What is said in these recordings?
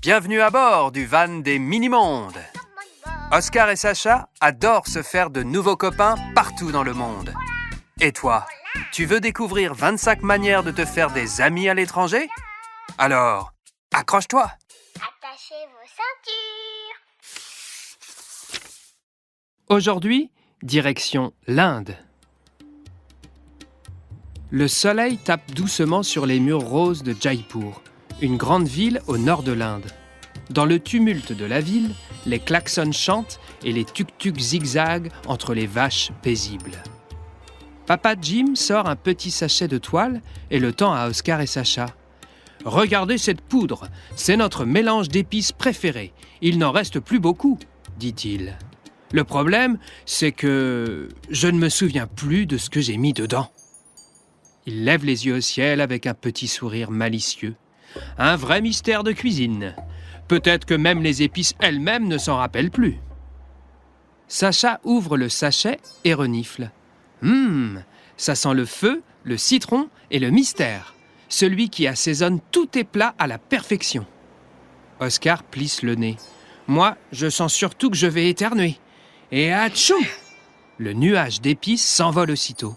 Bienvenue à bord du van des mini-mondes. Oscar et Sacha adorent se faire de nouveaux copains partout dans le monde. Et toi, tu veux découvrir 25 manières de te faire des amis à l'étranger? Alors, accroche-toi! Attachez vos ceintures. Aujourd'hui, direction l'Inde. Le soleil tape doucement sur les murs roses de Jaipur, une grande ville au nord de l'Inde. Dans le tumulte de la ville, les klaxons chantent et les tuk-tuk zigzaguent entre les vaches paisibles. Papa Jim sort un petit sachet de toile et le tend à Oscar et Sacha. « Regardez cette poudre, c'est notre mélange d'épices préféré. Il n'en reste plus beaucoup, » dit-il. « Le problème, c'est que je ne me souviens plus de ce que j'ai mis dedans. » Il lève les yeux au ciel avec un petit sourire malicieux. Un vrai mystère de cuisine. Peut-être que même les épices elles-mêmes ne s'en rappellent plus. Sacha ouvre le sachet et renifle. Ça sent le feu, le citron et le mystère. Celui qui assaisonne tous tes plats à la perfection. Oscar plisse le nez. Moi, je sens surtout que je vais éternuer. Et atchou! Le nuage d'épices s'envole aussitôt.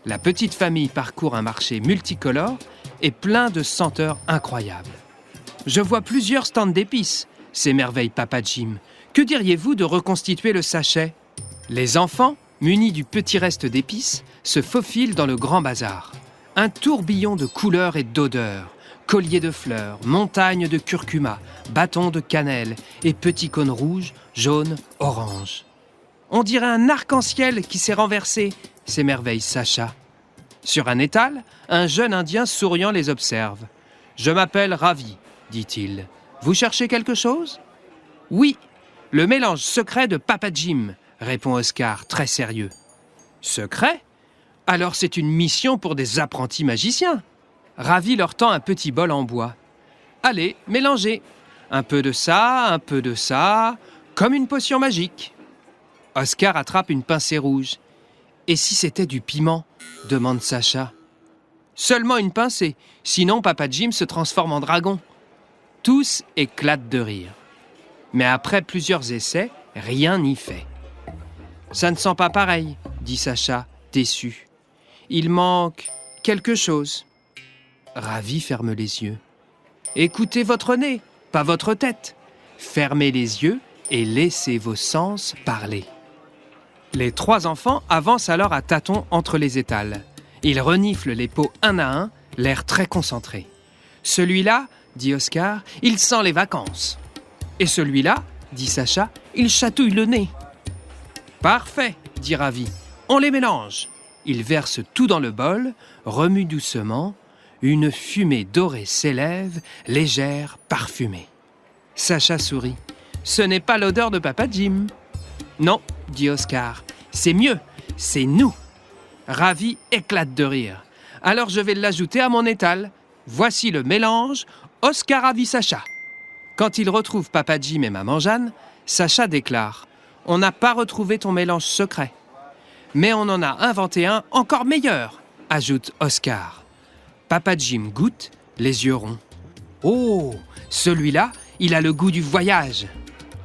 La petite famille parcourt un marché multicolore et plein de senteurs incroyables. Je vois plusieurs stands d'épices, s'émerveille Papa Jim. Que diriez-vous de reconstituer le sachet? Les enfants, munis du petit reste d'épices, se faufilent dans le grand bazar. Un tourbillon de couleurs et d'odeurs, colliers de fleurs, montagnes de curcuma, bâtons de cannelle et petits cônes rouges, jaunes, oranges. On dirait un arc-en-ciel qui s'est renversé, s'émerveille Sacha. Sur un étal, un jeune Indien souriant les observe. « Je m'appelle Ravi, » dit-il. « Vous cherchez quelque chose ?»« Oui, le mélange secret de Papa Jim, » répond Oscar, très sérieux. « Secret ? Alors c'est une mission pour des apprentis magiciens. » Ravi leur tend un petit bol en bois. « Allez, mélangez. Un peu de ça, comme une potion magique. » Oscar attrape une pincée rouge. « Et si c'était du piment ?» demande Sacha. « Seulement une pincée, sinon Papa Jim se transforme en dragon. » Tous éclatent de rire. Mais après plusieurs essais, rien n'y fait. « Ça ne sent pas pareil, » dit Sacha, déçu. « Il manque quelque chose. » Ravi ferme les yeux. « Écoutez votre nez, pas votre tête. Fermez les yeux et laissez vos sens parler. » Les trois enfants avancent alors à tâtons entre les étals. Ils reniflent les pots un à un, l'air très concentré. « Celui-là, » dit Oscar, « il sent les vacances. » « Et celui-là, » dit Sacha, « il chatouille le nez. »« Parfait, » dit Ravi, « on les mélange. » Il verse tout dans le bol, remue doucement. Une fumée dorée s'élève, légère, parfumée. Sacha sourit. « Ce n'est pas l'odeur de Papa Jim. » « Non, » dit Oscar, « c'est mieux, c'est nous. » Ravi éclate de rire. « Alors je vais l'ajouter à mon étal. Voici le mélange Oscar Ravi Sacha. » Quand il retrouve Papa Jim et Maman Jeanne, Sacha déclare « On n'a pas retrouvé ton mélange secret. » « Mais on en a inventé un encore meilleur, » ajoute Oscar. Papa Jim goûte, les yeux ronds. « Oh, celui-là, il a le goût du voyage. »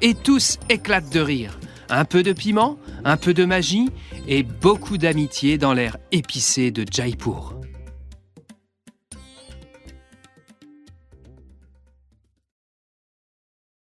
Et tous éclatent de rire. Un peu de piment, un peu de magie et beaucoup d'amitié dans l'air épicé de Jaipur.